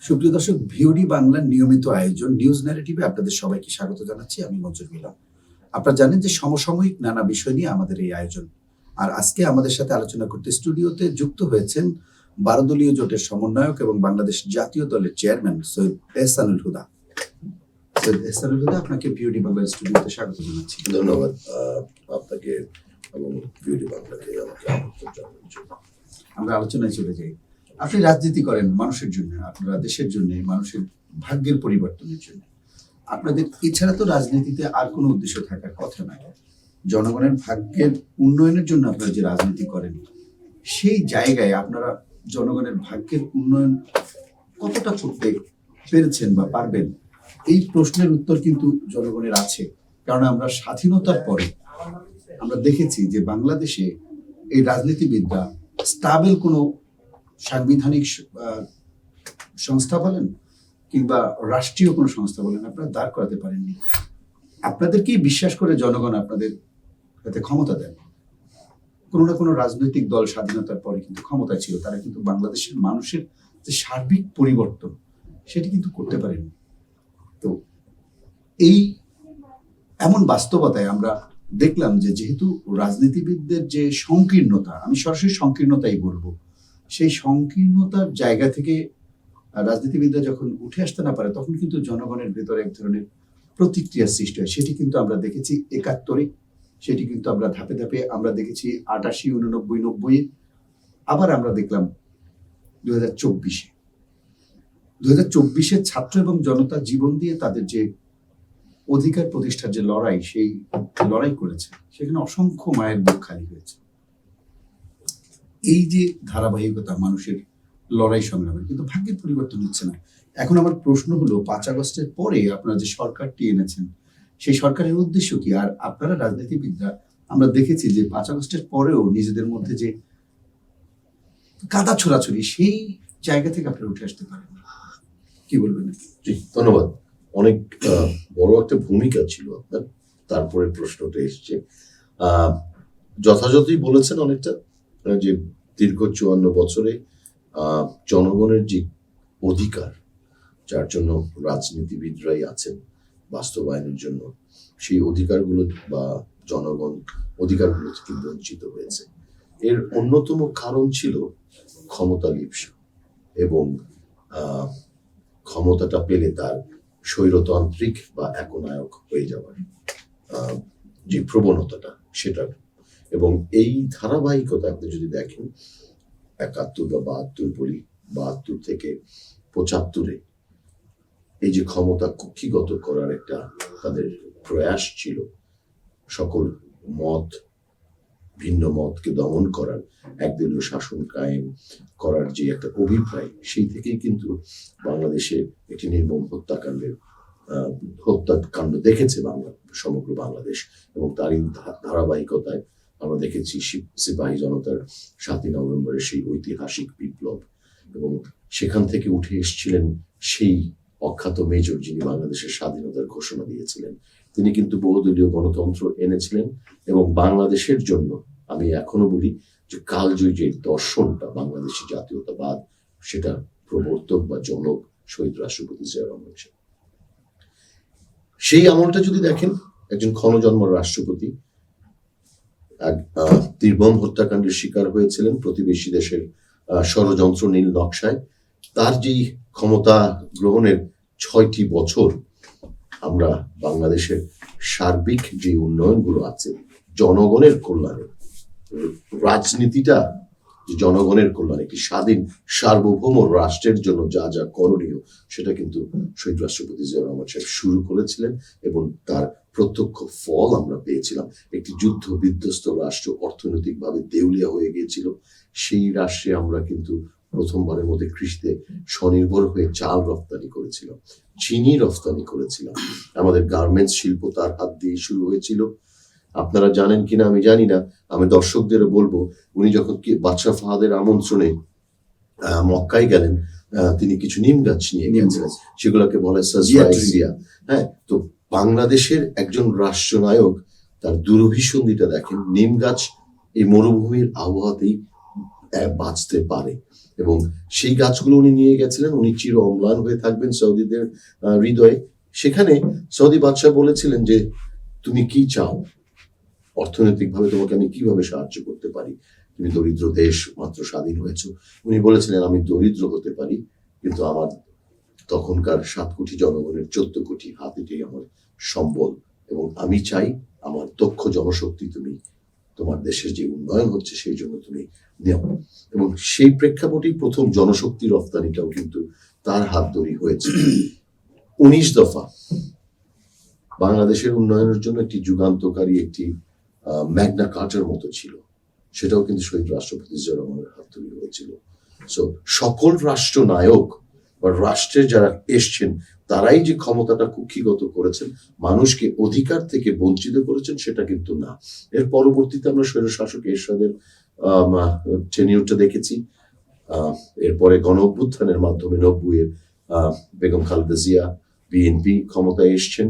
সুপ্রিয় দর্শক, ভিওডি বাংলার নিয়মিত আয়োজন নিউজ ন্যারেটিভে আপনাদের সবাইকে স্বাগত জানাচ্ছি। আমি মঞ্জুর মিলন। আপনারা জানেন যে সমসাময়িক নানা বিষয় নিয়ে আমাদের এই আয়োজন। আর আজকে আমাদের সাথে আলোচনা করতে স্টুডিওতে যুক্ত হয়েছেন 12 দলীয় জোটের সমন্বয়ক এবং বাংলাদেশ জাতীয় দলের চেয়ারম্যান সৈয়দ এহসানুল হুদা। সৈয়দ এহসানুল হুদা, আপনাকে ভিওডি বাংলার স্টুডিওতে স্বাগত জানাচ্ছি। ধন্যবাদ আপনাকে এবং ভিওডি বাংলাকে আমাকে আমন্ত্রণ জানানোর জন্য। আমরা আলোচনায় চলে যাই। আপনি রাজনীতি করেন মানুষের জন্য, আপনারা দেশের জন্য, মানুষের ভাগ্যের পরিবর্তনের জন্য। আপনাদের এছাড়া তো রাজনীতিতে আর কোনো উদ্দেশ্য থাকার কথা নয়। জনগণের ভাগ্যের উন্নয়নের জন্য আপনারা যে রাজনীতি করেন, সেই জায়গায় আপনারা জনগণের ভাগ্যের উন্নয়ন কতটা করতে পেরেছেন বা পারবেন, এই প্রশ্নের উত্তর কিন্তু জনগণের আছে। কারণ আমরা স্বাধীনতার পরে আমরা দেখেছি যে বাংলাদেশে এই রাজনীতিবিদরা স্টাবেল কোনো সাংবিধানিক সংস্থা বলেন কিংবা রাষ্ট্রীয় কোনো সংস্থা বলেন, আপনারা দাঁড় করাতে পারেননি। আপনাদেরকেই বিশ্বাস করে জনগণ আপনাদের হাতে ক্ষমতা দেন। কোনো না কোনো রাজনৈতিক দল স্বাধীনতার পরে কিন্তু ক্ষমতায় ছিল, তারা কিন্তু বাংলাদেশের মানুষের যে সার্বিক পরিবর্তন সেটি কিন্তু করতে পারেনি। তো এই এমন বাস্তবতায় আমরা দেখলাম যে যেহেতু রাজনীতিবিদদের যে সংকীর্ণতা, আমি সরাসরি সংকীর্ণতাই বলবো, সেই সংকীর্ণতার জায়গা থেকে রাজনীতিবিদরা যখন উঠে আসতে না পারে, তখন কিন্তু জনগণের ভেতরে এক ধরনের প্রতিক্রিয়ার সৃষ্টি হয়। সেটি কিন্তু আমরা দেখেছি ৭১-এ, সেটি কিন্তু আমরা ধাপে ধাপে আমরা দেখেছি ৮৮, ৮৯, ৯০, আবার আমরা দেখলাম ২০২৪-এ। ২০২৪-এ ছাত্র এবং জনতা জীবন দিয়ে তাদের যে অধিকার প্রতিষ্ঠার যে লড়াই, সেই লড়াই করেছে, সেখানে অসংখ্য মায়ের বুক খালি হয়েছে। এই যে ধারাবাহিকতা মানুষের লড়াই সংগ্রামের, কিন্তু ভাগ্যের পরিবর্তন হচ্ছে না। এখন আমার প্রশ্ন হলো, ৫ আগস্টের পরে আপনারা যে সরকারটি এনেছেন, সেই সরকারের উদ্দেশ্য কি? আর আপনারা রাজনীতিবিদরা আমরা দেখেছি যে ৫ আগস্টের পরেও নিজেদের মধ্যে যে কাদা ছোড়াছড়ি, সেই জায়গা থেকে আপনারা উঠে আসতে পারেন, কি বলবেন? জি, ধন্যবাদ। অনেক বড় একটা ভূমিকা ছিল আপনার, তারপরে প্রশ্নটা এসছে। যথাযথই বলেছেন অনেকটা, যে দীর্ঘ ৫৪ বছরে জনগণের যে অধিকার, যার জন্য রাজনীতিবিদরাই আছেন বাস্তবায়নের জন্য, সেই অধিকারগুলো বা জনগণ অধিকারগুলো থেকে বঞ্চিত হয়েছে। এর অন্যতম কারণ ছিল ক্ষমতা লিপ্সা এবং ক্ষমতাটা পেলে তার স্বৈরতান্ত্রিক বা একনায়ক হয়ে যাওয়ার যে প্রবণতাটা, সেটার। এবং এই ধারাবাহিকতা আপনি যদি দেখেন ৭১ বা ৭২ বলি, ৭২ থেকে ৭৫-এ এই যে ক্ষমতা কক্ষিগত করার একটা তাদের প্রয়াস ছিল, সকল মত, ভিন্ন মতকে দমন করার, একদলীয় শাসন কায়েম করার যে একটা অভিপ্রায়, সেই থেকেই কিন্তু বাংলাদেশে একটি নির্মম হত্যাকাণ্ড দেখেছে সমগ্র বাংলাদেশ। এবং তারই ধারাবাহিকতায় আমরা দেখেছি সিপাহী জনতার ৭ই নভেম্বরের সেই ঐতিহাসিক বিপ্লব, এবং সেখান থেকে উঠে এসেছিলেন সেই অখ্যাত মেজর যিনি বাংলাদেশের স্বাধীনতার ঘোষণা দিয়েছিলেন। তিনি কিন্তু বহুদলীয় গণতন্ত্র এনেছিলেন এবং বাংলাদেশের জন্য, আমি এখনো বলি যে কালজয়ী যে দর্শনটা বাংলাদেশি জাতীয়তাবাদ, সেটা প্রবর্তক বা জনক শহীদ রাষ্ট্রপতি জিয়া রহমান। সেই আমলটা যদি দেখেন, একজন ক্ষণজন্ম রাষ্ট্রপতি নির্মম হত্যাকাণ্ডের শিকার হয়েছিলেন প্রতিবেশী দেশের ষড়যন্ত্র নীল নকশায়। তার যেই ক্ষমতা গ্রহণের ৬টি বছর আমরা বাংলাদেশের সার্বিক যে উন্নয়নগুলো আছে জনগণের কল্যাণে, রাজনীতিটা যে জনগণের কল্যাণে, একটি স্বাধীন সার্বভৌম রাষ্ট্রের জন্য যা যা করণীয়, সেটা কিন্তু শহীদ রাষ্ট্রপতি জিয়া রহমান সাহেব শুরু করেছিলেন এবং তার প্রত্যক্ষ ফল আমরা পেয়েছিলাম। একটি যুদ্ধ বিধ্বস্ত রাষ্ট্র অর্থনৈতিকভাবে দেউলিয়া হয়ে গিয়েছিল, সেই রাষ্ট্রে আমরা কিন্তু প্রথমবারের মধ্যে কৃষিতে স্বনির্ভর হয়ে চাল রপ্তানি করেছিলাম, চিনি রপ্তানি করেছিলাম, আমাদের গার্মেন্টস শিল্প তার হাত দিয়ে শুরু হয়েছিল। আপনারা জানেন কিনা আমি জানি না, আমি দর্শকদেরও বলবো, উনি যখন বাদশাহ ফাহাদের আমন্ত্রণে মক্কায় গেলেন, তিনি কিছু নিম গাছ নিয়ে গিয়েছিলেন, সেগুলোকে বলে সাজওয়াইয়া। হ্যাঁ, তো বাংলাদেশের একজন রাষ্ট্রনায়ক তার দূরভিসন্ধিটা দেখেন, নিম গাছ এই মরুভূমির আবহাওয়াতেই বাঁচতে পারে। এবং সেই গাছগুলো উনি নিয়ে গেছিলেন। উনি চির অম্লান হয়ে থাকবেন সৌদিদের হৃদয়ে। সেখানে সৌদি বাদশাহ বলেছিলেন যে তুমি কি চাও, অর্থনৈতিকভাবে তোমাকে আমি কিভাবে সাহায্য করতে পারি, তুমি দরিদ্র দেশ, মাত্র স্বাধীন হয়েছো। উনি বলেছিলেন আমি দরিদ্র হতে পারি, কিন্তু আমার তখনকার 7 কোটি জনগণের 14 কোটি হাত, এটাই আমার সম্বল, এবং আমি চাই আমার দক্ষ জনশক্তি তুমি তোমার দেশের যে উন্নয়ন হচ্ছে সেই জন্য তুমি নেও। এবং সেই প্রেক্ষাপটেই প্রথম জনশক্তি রফতানিটাও কিন্তু তার হাত ধরেই হয়েছে। 19 দফা বাংলাদেশের উন্নয়নের জন্য একটি যুগান্তকারী, একটি ম্যাগনা কার্টার মতো ছিল। সেটাও কিন্তু শহীদ রাষ্ট্রপতি জিয়া রহমানের হাত ধরে হয়েছিল। সো সকল রাষ্ট্রনায়ক বা রাষ্ট্রের যারা এসছেন তারাই যে ক্ষমতাটা কুক্ষিগত করেছেন, মানুষকে অধিকার থেকে বঞ্চিত করেছেন, সেটা কিন্তু না। এর পরবর্তীতে আমরা স্বৈরশাসক এরশাদের টেনিউরটা দেখেছি। এরপরে গণ অভ্যুত্থানের মাধ্যমে 90-এর বেগম খালেদা জিয়া, বিএনপি ক্ষমতায় এসছেন।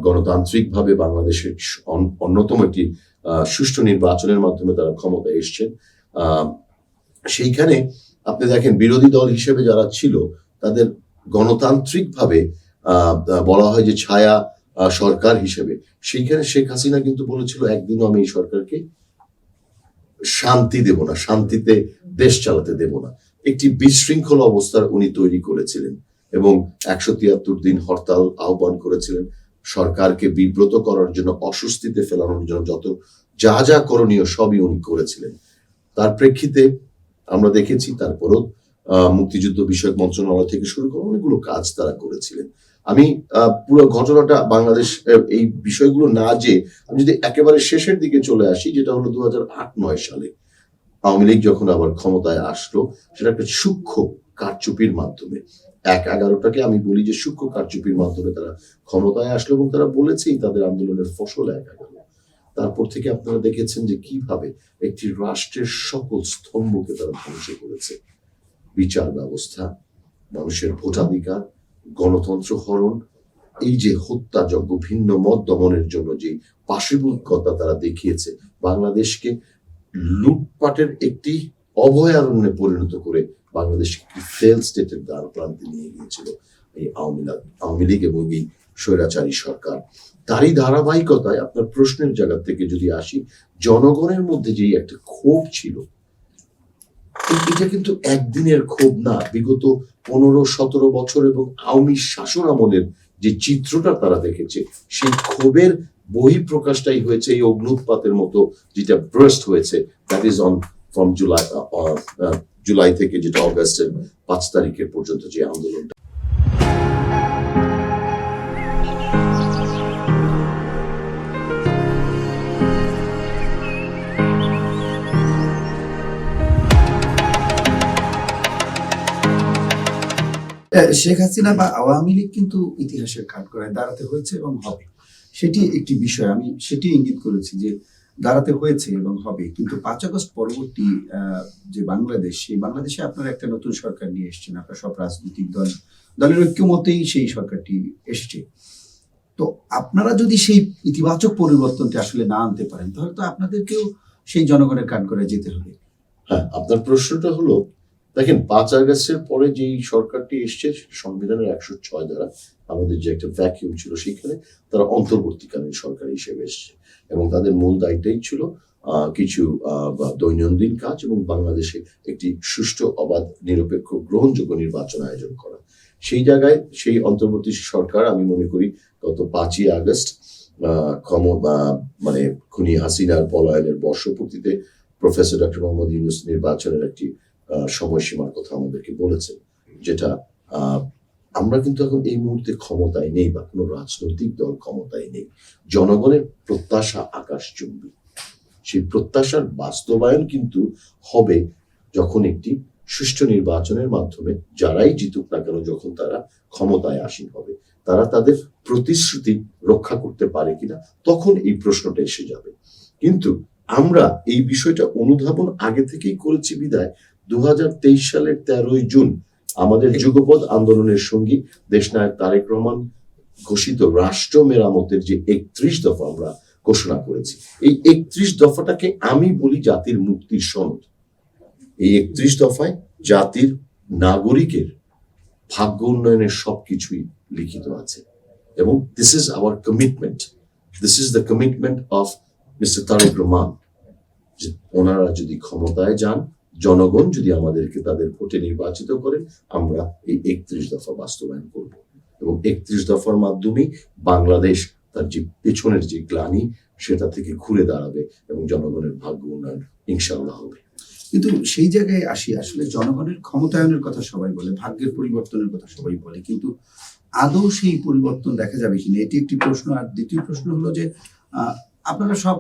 গণতান্ত্রিকভাবে বাংলাদেশের অন্যতম একটি সুষ্ঠু নির্বাচনের মাধ্যমে তারা ক্ষমতায় এসছেন। সেইখানে আপনি দেখেন বিরোধী দল হিসেবে যারা ছিল তাদের গণতান্ত্রিকভাবে বলা হয় যে ছায়া সরকার হিসেবে, সেইখানে শেখ হাসিনা কিন্তু বলেছিল একদিনও আমি এই সরকারকে শান্তি দেব না, শান্তিতে দেশ চালাতে দেব না। একটি বিশৃঙ্খল অবস্থার উনি তৈরি করেছিলেন এবং 173 দিন হরতাল আহ্বান করেছিলেন, সরকারকে বিব্রত করার জন্য, অস্বস্তিতে ফেলানোর জন্য যত যা যা করণীয় সবই উনি করেছিলেন। তার প্রেক্ষিতে আমরা দেখেছি তারপরও মুক্তিযুদ্ধ বিষয়ক মন্ত্রণালয় থেকে শুরু করে অনেকগুলো কাজ তারা করেছিলেন। আমি পুরো ঘটনাটা বাংলাদেশ এই বিষয়গুলো না, যে আমি যদি একেবারে শেষের দিকে চলে আসি, যেটা হলো 2008-9 সালে আওয়ামী লীগ যখন আবার ক্ষমতায় আসলো, সেটা একটা সূক্ষ্ম কারচুপির মাধ্যমে, 1/11টাকে আমি বলি যে সূক্ষ্ম কারচুপির মাধ্যমে তারা ক্ষমতায় আসলো এবং তারা বলেছেই তাদের আন্দোলনের ফসল 1/11। তারপর থেকে আপনারা দেখেছেন যে কিভাবে একটি রাষ্ট্রের সকল স্তম্ভকে তারা ধ্বংস করেছে। বিচার ব্যবস্থা, মানুষের ভোটাধিকার, গণতন্ত্র হরণ, এই যে হত্যাযজ্ঞ, ভিন্ন মত দমনের জন্য যে পাশবিকতা তারা দেখিয়েছে, বাংলাদেশকে লুটপাটের একটি অভয়ারণ্যে পরিণত করে বাংলাদেশকে একটি ফেল স্টেটের দ্বার প্রান্তে নিয়ে গিয়েছিল এই আওয়ামী লীগ এবং এই স্বৈরাচারী সরকার। তারই ধারাবাহিকতায় আপনার প্রশ্নের জায়গা থেকে যদি আসি, জনগণের মধ্যে যে একটা ক্ষোভ ছিল, এটা কিন্তু একদিনের ক্ষোভ না। বিগত 15-17 বছর এবং আওয়ামী শাসন আমলের যে চিত্রটা তারা দেখেছে, সেই ক্ষোভের বহিঃপ্রকাশটাই হয়েছে এই অগ্নুৎপাতের মতো যেটা ব্রাস্ট হয়েছে, that is on from July থেকে যেটা অগাস্টের 5 তারিখের পর্যন্ত যে আন্দোলনটা। শেখ হাসিনা বা আওয়ামী লীগ কিন্তু ইতিহাসের কাঠগড়ায় দাঁড়াতে হয়েছে এবং হবে, সেটি একটি বিষয়। আমি সেটি ইঙ্গিত করেছি যে দাঁড়াতে হয়েছে এবং হবে, কিন্তু 5 আগস্ট পরবর্তী যে বাংলাদেশ, সেই বাংলাদেশে আপনারা একটা নতুন সরকার নিয়ে এসেছেন। আপনার সব রাজনৈতিক দলের ঐক্যমতেই সেই সরকারটি এসছে। তো আপনারা যদি সেই ইতিবাচক পরিবর্তনটা আসলে না আনতে পারেন, তাহলে তো আপনাদেরকেও সেই জনগণের কাঠগড়ায় যেতে হবে। হ্যাঁ, আপনার প্রশ্নটা হলো, দেখেন 5 আগস্টের পরে যেই সরকারটি এসছে সংবিধানের 106 দ্বারা আমাদের যে একটা ভ্যাকিউম ছিল, সেখানে তারা অন্তর্বর্তীকালীন সরকার হিসেবে এসছে এবং তাদের মূল দায়িত্বই ছিল কিছু দৈনন্দিন কাজ এবং বাংলাদেশে একটি সুষ্ঠু, অবাধ, নিরপেক্ষ, গ্রহণযোগ্য নির্বাচন আয়োজন করা। সেই জায়গায় সেই অন্তর্বর্তী সরকার, আমি মনে করি গত 5ই আগস্ট মানে খুনি হাসিনার পলায়নের বর্ষপূর্তিতে প্রফেসর ডক্টর মোহাম্মদ ইউনূস নির্বাচনের একটি সময়সীমার কথা আমাদেরকে বলেছেন, যেটা আমরা কিন্তু এখন এই মুহূর্তে ক্ষমতায় নেই বা কোনো রাজনৈতিক দল ক্ষমতায় নেই। জনগণের প্রত্যাশা আকাশচুম্বী। সেই প্রত্যাশার বাস্তবায়ন কিন্তু হবে যখন একটি সুষ্ঠু নির্বাচনের মাধ্যমে যারাই জিতুক না কেন, যখন তারা ক্ষমতায় আসীন হবে, তারা তাদের প্রতিশ্রুতি রক্ষা করতে পারে কিনা, তখন এই প্রশ্নটা এসে যাবে। কিন্তু আমরা এই বিষয়টা অনুধাবন আগে থেকেই করেছি বিধায় 2023 সালের 13ই জুন আমাদের যুগপৎ আন্দোলনের সঙ্গী দেশনায়ক তারেক রহমান ঘোষিত রাষ্ট্র মেরামতের যে 31 দফা আমরা ঘোষণা করেছি, এই 31 দফাটাকে আমি বলি জাতির মুক্তির সনদ। এই 31 দফায় জাতির নাগরিকের ভাগ্য উন্নয়নের সবকিছুই লিখিত আছে। এবং this is our commitment, this is the commitment of mister Tarique Rahman. যে ওনারা যদি ক্ষমতায় যান, জনগণ যদি আমাদেরকে তাদের ভোটে নির্বাচিত করেন, আমরা এই 31 দফা বাস্তবায়ন করব এবং 31 দফার মাধ্যমেই বাংলাদেশ তার যে পেছনের যে গ্লানি সেটা থেকে ঘুরে দাঁড়াবে এবং জনগণের ভাগ্য উন্নয়ন ইনশাআল্লাহ হবে। কিন্তু সেই জায়গায় আসি, আসলে জনগণের ক্ষমতায়নের কথা সবাই বলে, ভাগ্যের পরিবর্তনের কথা সবাই বলে, কিন্তু আদৌ সেই পরিবর্তন দেখা যাবে কিনা, এটি একটি প্রশ্ন। আর দ্বিতীয় প্রশ্ন হলো যে আপনারা সব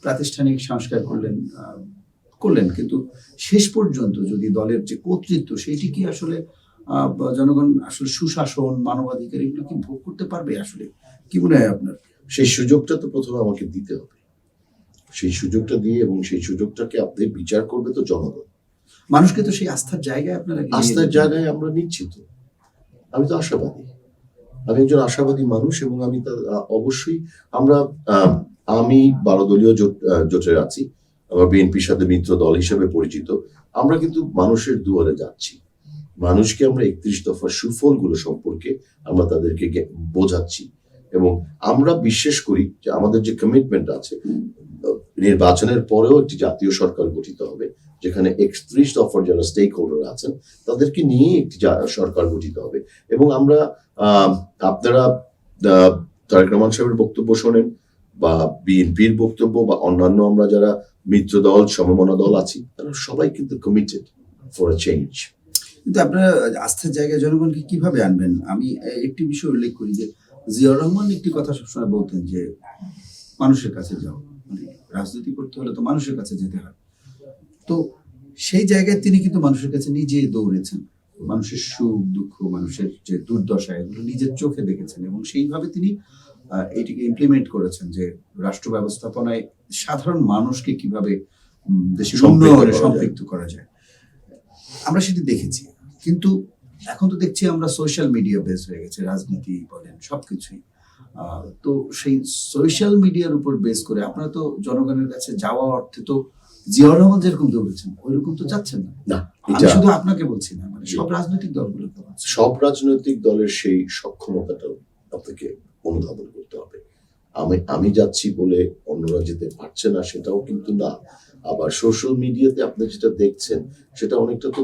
প্রাতিষ্ঠানিক সংস্কার করলেন, কিন্তু শেষ পর্যন্ত যদি দলের যে কর্তৃত্ব সেইটি কি আসলে জনগণ আসলে সুশাসন, মানবাধিকার এগুলো কি ভোগ করতে পারবে? আসলে কি মনে হয় আপনার? সেই সুযোগটা তো প্রথমে আমাকে দিতে হবে, সেই সুযোগটা দিয়ে, এবং সেই সুযোগটাকে আপনি বিচার করবে তো জনগণ। মানুষকে তো সেই আস্থার জায়গায় আপনারা আস্থার জায়গায় আমরা নিশ্চিত। আমি তো আশাবাদী, আমি একজন আশাবাদী মানুষ এবং আমি অবশ্যই আমি 12 দলীয় জোটের আছি, আমার বিএনপির সাথে মিত্র দল হিসেবে পরিচিত। আমরা কিন্তু মানুষের দুয়ারে যাচ্ছি, মানুষকে আমরা 31 দফার সুফলগুলো সম্পর্কে আমরা তাদেরকে বোঝাচ্ছি এবং আমরা বিশ্বাস করি যে আমাদের যে কমিটমেন্ট আছে, নির্বাচনের পরেও একটি জাতীয় সরকার গঠিত হবে যেখানে 31 দফার যারা স্টেক হোল্ডার আছেন তাদেরকে নিয়ে একটি সরকার গঠিত হবে। এবং আমরা আপনারা তারেক রহমান সাহেবের বক্তব্য শোনেন বা বিএনপির বক্তব্য বা অন্যান্য আমরা যারা মিত্র দল, সমমনা দল আছি, তারা সবাই কিন্তু কমিটেড ফর আ চেঞ্জ। কিন্তু আপনারা আস্থার জায়গায় জনগণকে কিভাবে আনবেন? আমি একটি বিষয় উল্লেখ করি যে জিয়াউর রহমান একটি কথা সবসময় বলতেন যে মানুষের কাছে যাও, মানে রাজনীতি করতে হলে তো মানুষের কাছে যেতে হয়। তো সেই জায়গায় তিনি কিন্তু মানুষের কাছে নিজে দৌড়েছেন, মানুষের সুখ দুঃখ, মানুষের যে দুর্দশা এগুলো নিজের চোখে দেখেছেন এবং সেইভাবে তিনি এটিকে ইমপ্লিমেন্ট করেছেন যে রাষ্ট্র ব্যবস্থাপনায় সাধারণ মানুষকে কিভাবে দেশের উন্নয়নে সম্পৃক্ত করা যায়। আমরা সেটি দেখেছি, কিন্তু এখন তো দেখছি আমরা সোশ্যাল মিডিয়া বেস হয়ে গেছে, রাজনীতি বলেন সবকিছুই। তো সেই সোশ্যাল মিডিয়ার উপর বেস করে আপনারা তো জনগণের কাছে যাওয়া অর্থে তো জিয়াউর রহমান যেরকম দৌড়েছেন ওইরকম তো যাচ্ছেন না। আমি শুধু আপনাকে বলছি না, মানে সব রাজনৈতিক দলগুলোকে বলছি। সব রাজনৈতিক দলের সেই সক্ষমতাটাও আপনাকে অনুধাবন করতে হবে। আমি যাচ্ছি বলে অন্যরা যেতে পারছে না সেটাও কিন্তু না। আবার সোশ্যাল মিডিয়াতে আপনি যেটা দেখছেন সেটা অনেকটা তো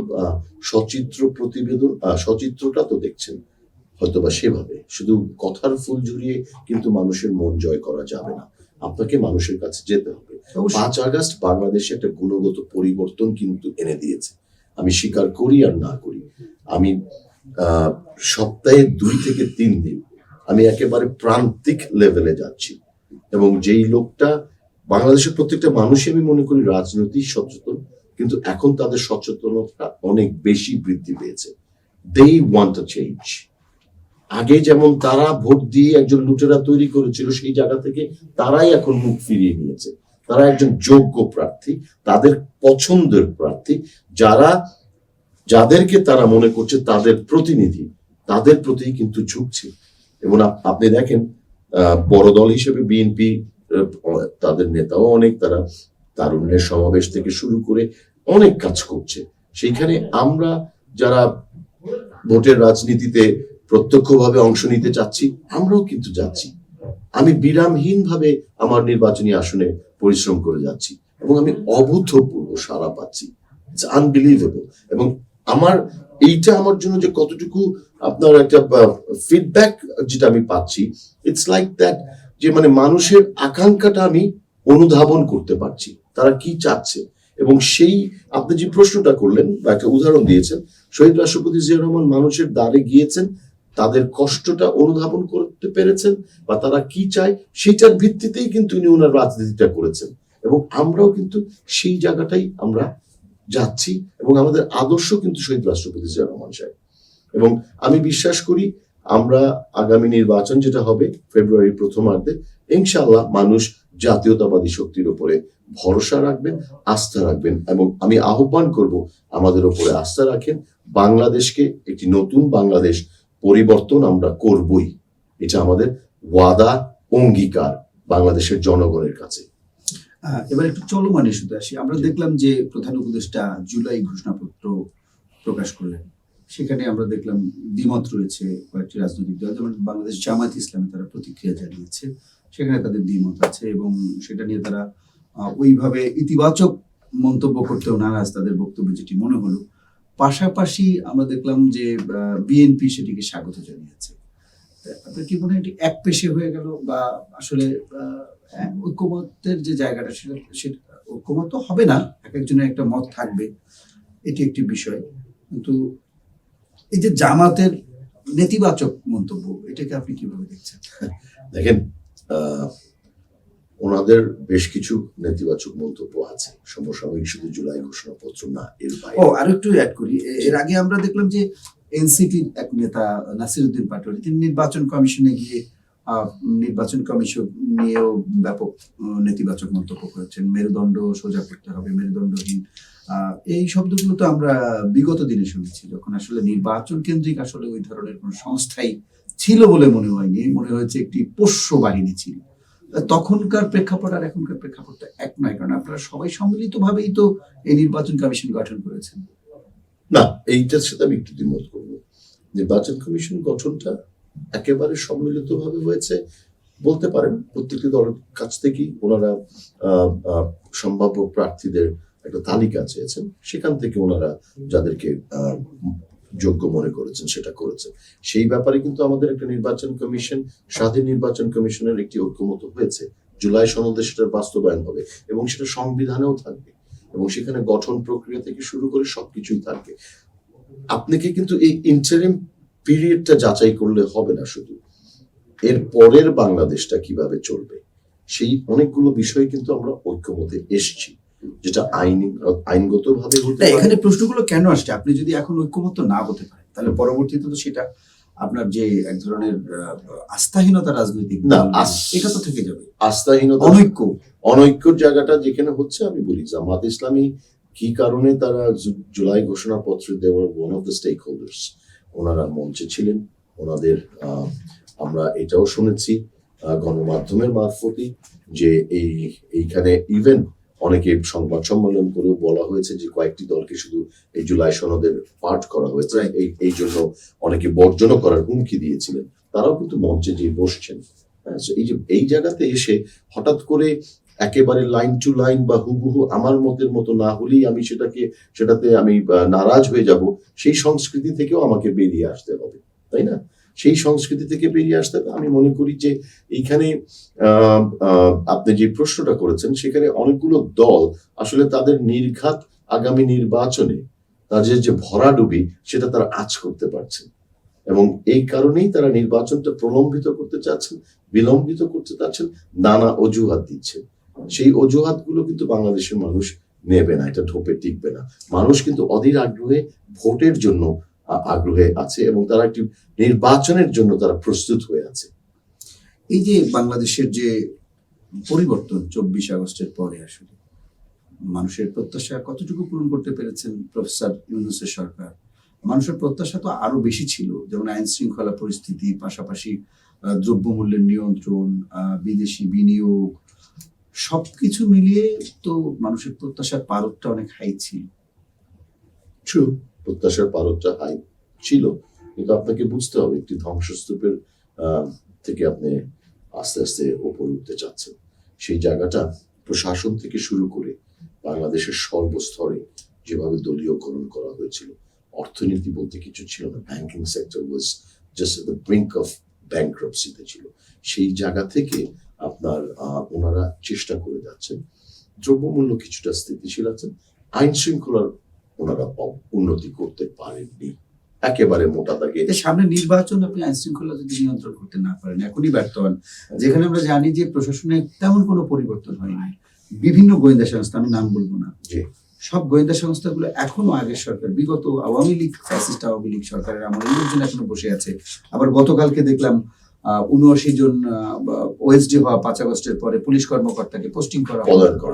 সচিত্র প্রতিবেদন, সচিত্রটা তো দেখছেন হয়তোবা সেভাবে। শুধু কথার ফুল ঝুরিয়ে কিন্তু মানুষের মন জয় করা যাবে না, আপনাকে মানুষের কাছে যেতে হবে। 5 আগস্ট বাংলাদেশে একটা গুণগত পরিবর্তন কিন্তু এনে দিয়েছে, আমি স্বীকার করি আর না করি। আমি সপ্তাহে 2 থেকে 3 দিন আমি একেবারে প্রান্তিক লেভেলে যাচ্ছি এবং যেই লোকটা বাংলাদেশের প্রত্যেকটা মানুষই আমি মনে করি রাজনৈতিক সচেতন, কিন্তু এখন তাদের সচেতনতা অনেক বেশি বৃদ্ধি পেয়েছে। They want a change. আগে যেমন তারা ভোট দিয়ে একজন লুটেরা তৈরি করেছিল, সেই জায়গা থেকে তারাই এখন মুখ ফিরিয়ে নিয়েছে। তারা একজন যোগ্য প্রার্থী, তাদের পছন্দের প্রার্থী, যাদেরকে তারা মনে করছে তাদের প্রতিনিধি, তাদের প্রতি কিন্তু ঝুঁকছে। এবং আপনি দেখেন বড় দল হিসেবে বিএনপি, তাদের নেতাও অনেক, তারা তারুণ্যের সমাবেশ থেকে শুরু করে অনেক কাজ করছে। সেইখানে আমরা যারা ভোটের রাজনীতিতে প্রত্যক্ষভাবে অংশ নিতে চাচ্ছি, আমরাও কিন্তু যাচ্ছি। আমি বিরামহীনভাবে আমার নির্বাচনী আসনে পরিশ্রম করে যাচ্ছি এবং আমি অভূতপূর্ব সাড়া পাচ্ছি। It's unbelievable. এবং এইটা আমার জন্য যে কতটুকু আপনার একটা ফিডব্যাক যেটা আমি পাচ্ছি, ইটস লাইক দ্যাট, যে মানে মানুষের আকাঙ্ক্ষাটা আমি অনুধাবন করতে পারছি, তারা কি চাচ্ছে। এবং সেই আপনি যে প্রশ্নটা করলেন বা একটা উদাহরণ দিয়েছেন, শহীদ রাষ্ট্রপতি জিয়াউর রহমান মানুষের দ্বারে গিয়েছেন, তাদের কষ্টটা অনুধাবন করতে পেরেছেন বা তারা কি চায় সেটার ভিত্তিতেই কিন্তু উনি ওনার রাজনীতিটা করেছেন। এবং আমরাও কিন্তু সেই জায়গাটাই আমরা যাচ্ছি এবং আমাদের আদর্শ কিন্তু শহীদ রাষ্ট্রপতি জিয়াউর রহমান সাহেব। এবং আমি বিশ্বাস করি আমরা আগামী নির্বাচন যেটা হবে ফেব্রুয়ারির প্রথমার্ধে, ইনশাআল্লাহ মানুষ জাতীয়তাবাদী শক্তির উপরে ভরসা রাখবেন, আস্থা রাখবেন। এবং আমি আহ্বান করব আমাদের উপরে আস্থা রাখেন, বাংলাদেশকে একটি নতুন বাংলাদেশ পরিবর্তন আমরা করবই, এটা আমাদের ওয়াদা, অঙ্গীকার বাংলাদেশের জনগণের কাছে। এবার একটু চলমান ইস্যুতে আসি। আমরা দেখলাম যে প্রধান উপদেষ্টা জুলাই ঘোষণাপত্র প্রকাশ করলেন, সেখানে আমরা দেখলাম দ্বিমত রয়েছে কয়েকটি রাজনৈতিক দল, যেমন বাংলাদেশ জামাত ইসলামী তারা প্রতিক্রিয়া জানিয়েছে, সেখানে তাদের দ্বিমত আছে এবং সেটা নিয়ে তারা ওইভাবে ইতিবাচক মন্তব্য করতেও নারাজ, তাদের বক্তব্য যেটি মনে হলো। পাশাপাশি আমরা দেখলাম যে বিএনপি সেটিকে স্বাগত জানিয়েছে। আপনার কি মনে হয় এটি এক পেশে হয়ে গেল, বা আসলে ঐক্যমতের যে জায়গাটা সেটা ঐক্যমত তো হবে না, এক একজনের একটা মত থাকবে, এটি একটি বিষয়, কিন্তু এই যে জামাতের নেতিবাচক মন্তব্য, এটাকে আপনি কিভাবে দেখছেন? দেখেন, ওনাদের বেশ কিছু নেতিবাচক মন্তব্য আছে, সমসাময়িক শুধু জুলাই ঘোষণাপত্র না, এর বাইরে। আরো একটু অ্যাড করি, এর আগে আমরা দেখলাম যে এনসিপির এক নেতা নাসিরউদ্দিন পাটোয়ারি তিনি নির্বাচন কমিশনে গিয়ে নির্বাচন কমিশন নিয়েও ব্যাপক নেতিবাচক মন্তব্য করেছেন। মেরুদণ্ড সোজা করতে হবে, মেরুদণ্ডহীন, এই শব্দগুলো তো আমরা বিগত দিনে শুনেছি, যখন আসলে নির্বাচন কেন্দ্রিক আসলে ওই ধরনের কোন সংস্থাই ছিল বলে মনে হয়নি, মনে হয়েছে একটি পোষ্য বাহিনী ছিল। তখনকার প্রেক্ষাপট আর এখনকার প্রেক্ষাপটটা এক নয়, কারণ আপনারা সবাই সম্মিলিত ভাবেই তো এই নির্বাচন কমিশন গঠন করেছেন। না, এইটার সাথে আমি একটু দ্বিমত করবো। নির্বাচন কমিশন গঠনটা একেবারে সম্মিলিতভাবে হয়েছে বলতে পারেন। প্রত্যেকটি দলের কাছ থেকেই ওনারা সম্ভাব্য প্রার্থীদের একটা তালিকা চেয়েছেন, সেখান থেকে ওনারা যাদেরকে যোগ্য মনে করেছেন সেটা করেছেন। সেই ব্যাপারে কিন্তু আমাদের একটা নির্বাচন কমিশন, স্বাধীন নির্বাচন কমিশনের একটি ঐক্যমত হয়েছে। জুলাই সনদে সেটার বাস্তবায়ন হবে এবং সেটা সংবিধানেও থাকবে এবং সেখানে গঠন প্রক্রিয়া থেকে শুরু করে সবকিছুই থাকবে। আপনাকে কিন্তু এই ইন্টারিম পিরিয়ডটা যাচাই করলে হবে না, শুধু এর পরের বাংলাদেশটা কিভাবে চলবে সেই অনেকগুলো বিষয় কিন্তু আমরা ঐক্যমতে এসেছি, যেটা আইনগতভাবে হতে পারে। এখানে প্রশ্নগুলো কেন আসছে? আপনি যদি এখন ঐক্যমত না হতে পারেন, তাহলে পরবর্তীতে তো সেটা আপনার যে এক ধরনের আস্থাহীনতা রাজনৈতিক না, এটা তো থেকে যাবে। আস্থাহীনতা, অনৈক্যর জায়গাটা যেখানে হচ্ছে, আমি বলি জামাত ইসলামী কি কারণে তারা জুলাই ঘোষণাপত্র দেওয়ার one of the stakeholders, ওনারা মঞ্চে ছিলেন। ওনাদের আমরা এটাও শুনেছি গণমাধ্যমের মারফতই যে এইখানে ইভেন অনেকে সংবাদ সম্মেলন করেও বলা হয়েছে যে কয়েকটি দলকে শুধু এই জুলাই সনদের পাঠ করা হয়েছে, এই জন্য অনেকে বর্জনও করার হুমকি দিয়েছিলেন, তারাও কিন্তু মঞ্চে যে বসছেন। এই জায়গাতে এসে হঠাৎ করে একেবারে লাইন টু লাইন বা হুবহু আমার মতের মতো না হলেই আমি সেটাতে আমি নারাজ হয়ে যাব, সেই সংস্কৃতি থেকেও আমাকে বেরিয়ে আসতে হবে, তাই না? সেই সংস্কৃতি থেকে বেরিয়ে আসতে হবে। আমি মনে করি যে এইখানে আপনি যে প্রশ্নটা করেছেন, সেখানে অনেকগুলো দল আসলে তাদের নির্ঘাত আগামী নির্বাচনে তাদের যে ভরাডুবি সেটা তারা আঁচ করতে পারছেন এবং এই কারণেই তারা নির্বাচনটা প্রলম্বিত করতে চাচ্ছেন, বিলম্বিত করতে চাচ্ছেন, নানা অজুহাত দিচ্ছেন। সেই অজুহাতগুলো কিন্তু বাংলাদেশের মানুষ নেবে না, এটা ঢোপে টিকবে না। মানুষ কিন্তু অধীর আগ্রহে ভোটের জন্য আগ্রহে আছে এবং তারা একটি নির্বাচনের জন্য তারা প্রস্তুত হয়ে আছে। এই যে বাংলাদেশের যে পরিবর্তন 24 আগস্টের পরে, আসলে মানুষের প্রত্যাশা কতটুকু পূরণ করতে পেরেছেন প্রফেসর ইউনূসের সরকার? মানুষের প্রত্যাশা তো আরো বেশি ছিল, যেমন আইন শৃঙ্খলা পরিস্থিতি, পাশাপাশি দ্রব্যমূল্যের নিয়ন্ত্রণ, বিদেশি বিনিয়োগ, সবকিছু মিলিয়ে তো মানুষের প্রত্যাশার পারদটা অনেক হাই ছিল। ট্রু, প্রত্যাশার পারদটা হাই ছিল, কিন্তু আপনাকে বুঝতে হবে একটি ধ্বংসস্তূপের থেকে আপনি আস্তে আস্তে ওপরে উঠতে চাচ্ছেন। সেই জায়গাটা প্রশাসন থেকে শুরু করে বাংলাদেশের সর্বস্তরে যেভাবে দলীয়করণ করা হয়েছিল, অর্থনীতি বলতে কিছু ছিল না, banking sector was just at the brink of ব্যাংক্রাপসিতে ছিল। সেই জায়গা থেকে আপনার ওনারা চেষ্টা করে যাচ্ছেন, দ্রব্যমূল্য কিছুটা স্থিতিশীল আছে, আইন শৃঙ্খলার ওনারা উন্নতি করতে পারেননি একেবারে মোটা দাগে। সামনে নির্বাচন, আপনি আইন শৃঙ্খলা যদি নিয়ন্ত্রণ করতে না পারেন, এখনই ব্যর্থ হন। যেখানে আমরা জানি যে প্রশাসনে তেমন কোনো পরিবর্তন হয়নি, বিভিন্ন গোয়েন্দা সংস্থা, আমি নাম বলবো না, সব গোয়েন্দা সংস্থাগুলো এখনো আগের সরকার, বিগত আওয়ামী লীগ, ফ্যাসিস্ট আওয়ামী লীগ সরকারের আমলে লোকজন এখনো বসে আছে। আবার গতকালকে দেখলাম 79 জন ওএসডি হওয়া 5 আগস্টের পরে পুলিশ কর্মকর্তাকে পোস্টিং করা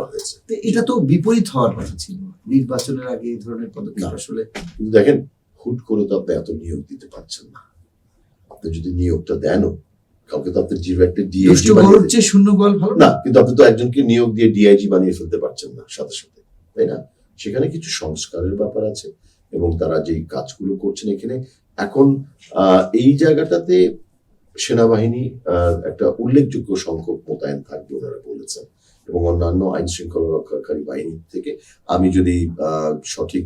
হয়েছে। এটা তো বিপরীত হওয়ার কথা ছিল নির্বাচনের আগে এই ধরনের পদক্ষেপ। আসলে দেখেন, হুট করে তো আপনি এত নিয়োগ দিতে পারছেন না। আপনি যদি নিয়োগটা দেনও, কাউকে তো আপনি ডিরেক্টলি ডিআইজি বানিয়ে শূন্য গোল ভালো না, কিন্তু আপনি তো একজনকে নিয়োগ দিয়ে ডিআইজি বানিয়ে ফেলতে পারছেন না সাথে সাথে, তাই না? সেখানে কিছু সংস্কারের ব্যাপার আছে, এবং তারা যেই কাজগুলো করছেন এখানে এখন এই জায়গাটাতে সেনাবাহিনী একটা উল্লেখযোগ্য সংখ্যক মোতায়েন থাকবে ওনারা বলেছেন, এবং অন্যান্য আইন শৃঙ্খলা রক্ষাকারী বাহিনী থেকে আমি যদি সঠিক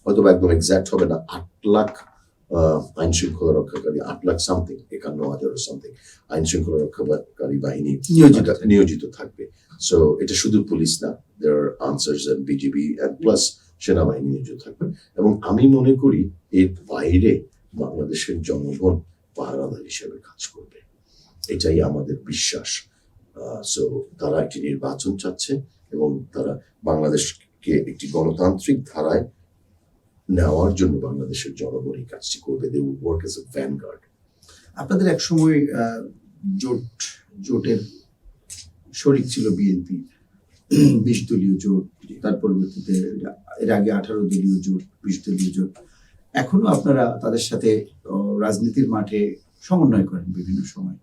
হয়তো একদম এক্সাক্ট হবে না, 8 লাখ আইন শৃঙ্খলা রক্ষাকারী, 8 লাখ সামথিং, 51,000 সামথিং আইন শৃঙ্খলা রক্ষাকারী বাহিনী নিয়োজিত থাকবে। সো এটা শুধু পুলিশ না, there Ansars and BGB and plus সেনাবাহিনী নিয়োজিত থাকবে, এবং আমি মনে করি এর বাইরে বাংলাদেশের জনগণ পাহারাদার হিসেবে কাজ করবে, এটাই আমাদের বিশ্বাস। সো তারা একটি নির্বাচন চাচ্ছে এবং তারা বাংলাদেশকে একটি গণতান্ত্রিক ধারায় নেওয়ার জন্য বাংলাদেশের জনগণ এই কাজটি করবে। They will work as a vanguard. আপনাদের এক সময় জোটের শরিক ছিল বিএনপি, 20 দলীয় জোট, তার পরবর্তীতে এর আগে 18 দলীয় জোট, 20 দলীয় জোট। এখনো আপনারা তাদের সাথে রাজনীতির মাঠে সমন্বয় করেন বিভিন্ন সময়,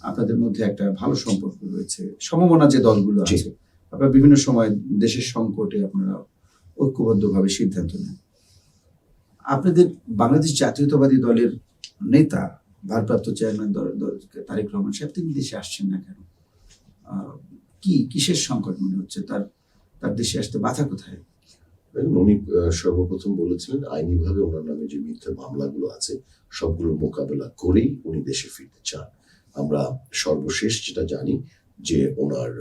আপনাদের মধ্যে একটা ভালো সম্পর্ক রয়েছে, সমমনা যে দলগুলো আছে আপনারা বিভিন্ন সময় দেশের সংকটে আপনারা ঐক্যবদ্ধভাবে সিদ্ধান্ত নেন। আপনাদের বাংলাদেশ জাতীয়তাবাদী দলের নেতা, ভারপ্রাপ্ত চেয়ারম্যান তারেক রহমান সাহেব, তিনি দেশে আসছেন না কেন? কিসের সংকট মনে হচ্ছে? তার দেশে আসতে বাধা কোথায়? উনি সর্বপ্রথম বলেছিলেন আইনিভাবে ওনার নামে যে মিথ্যা মামলাগুলো আছে সবগুলোর মোকাবেলা করেই উনি দেশে ফিরতে চান। আমরা সর্বশেষ যেটা জানি যে ওনার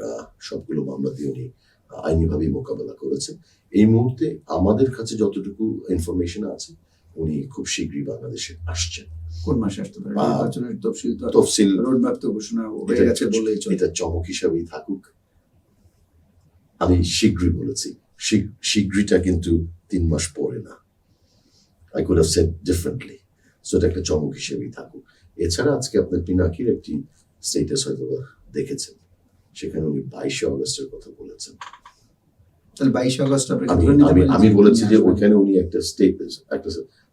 সবগুলো মামলা দিয়ে উনি আইনিভাবেই মোকাবেলা করেছেন। এই মুহূর্তে আমাদের কাছে যতটুকু ইনফরমেশন আছে উনি খুব শীঘ্রই বাংলাদেশে আসছেন। কোন মাসে আসতে পারে? নির্বাচনের তফসিল রোডম্যাপ তো ঘোষণা হয়ে গেছে বলেই চলে। এটা চমক হিসাবেই থাকুক, আমি শীঘ্রই বলেছি, শীঘ্রইটা কিন্তু 3 মাস পরে না। I could have said differently. So এটা একটা চমক হিসেবেই থাকুক। এছাড়া আজকে আপনার পিনাকির একটি স্টেটাস হয়তো দেখেছেন, সেখানে উনি 22 অগস্টের কথা বলেছেন। তাহলে 22 আগস্ট আমি বলেছি যে ওইখানে উনি একটা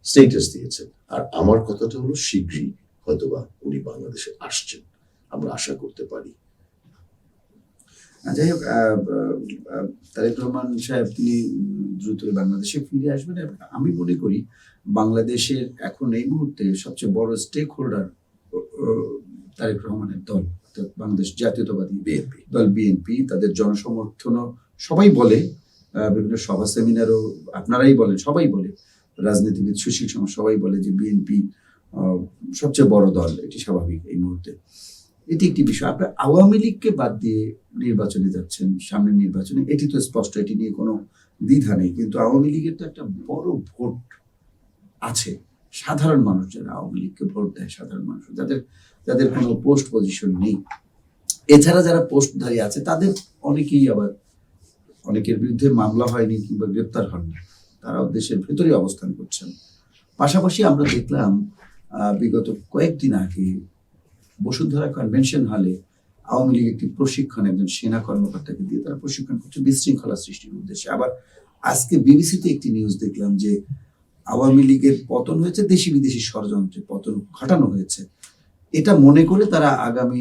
স্টেটাস দিয়েছেন, আর আমার কথাটা হলো শীঘ্রই হয়তোবা উনি বাংলাদেশে আসছেন, আমরা আশা করতে পারি। যাই হোক, তারেক রহমান সাহেব তিনি দ্রুত বাংলাদেশে ফিরে আসবেন। আমি মনে করি বাংলাদেশের এখন এই মুহূর্তে সবচেয়ে বড় স্টেক হোল্ডার তারেক রহমানের দল, বাংলাদেশ জাতীয়তাবাদী দল বিএনপি। তাদের জনসমর্থনও সবাই বলে, বিভিন্ন সভা সেমিনারও আপনারাই বলেন, সবাই বলে, রাজনীতিবিদ, সুশীল সমাজ সবাই বলে যে বিএনপি সবচেয়ে বড় দল। এটি স্বাভাবিক এই মুহূর্তে, এটি একটি বিষয়। আপনার আওয়ামী লীগকে বাদ দিয়ে নির্বাচনে যাচ্ছেন, সামনের নির্বাচনে, এটি তো স্পষ্ট, এটি নিয়ে কোনো দ্বিধা নেই। কিন্তু আওয়ামী লীগের তো একটা বড় ভোট আছে, সাধারণ মানুষ যারা আওয়ামী লীগকে ভোট দেয়, সাধারণ মানুষ যাদের কোনো পোস্ট পজিশন নেই। এছাড়া যারা পোস্টধারী আছে তাদের অনেকেই আবার, অনেকের বিরুদ্ধে মামলা হয়নি কিংবা গ্রেপ্তার হয়নি, তারাও দেশের ভেতরে অবস্থান করছেন। পাশাপাশি আমরা দেখলাম বিগত কয়েকদিন আগে বসুন্ধরা কনভেনশন হলে আওয়ামী লীগ একটি প্রশিক্ষণ, একজন সেনা কর্মকর্তাকে দিয়ে তারা প্রশিক্ষণ করছে বিশৃঙ্খলা সৃষ্টির উদ্দেশ্যে। আবার আজকে বিবিসিতে একটি নিউজ দেখলাম যে আওয়ামী লীগের পতন হয়েছে, দেশি বিদেশি ষড়যন্ত্রে পতন ঘটানো হয়েছে। এটা মনে করে তারা আগামী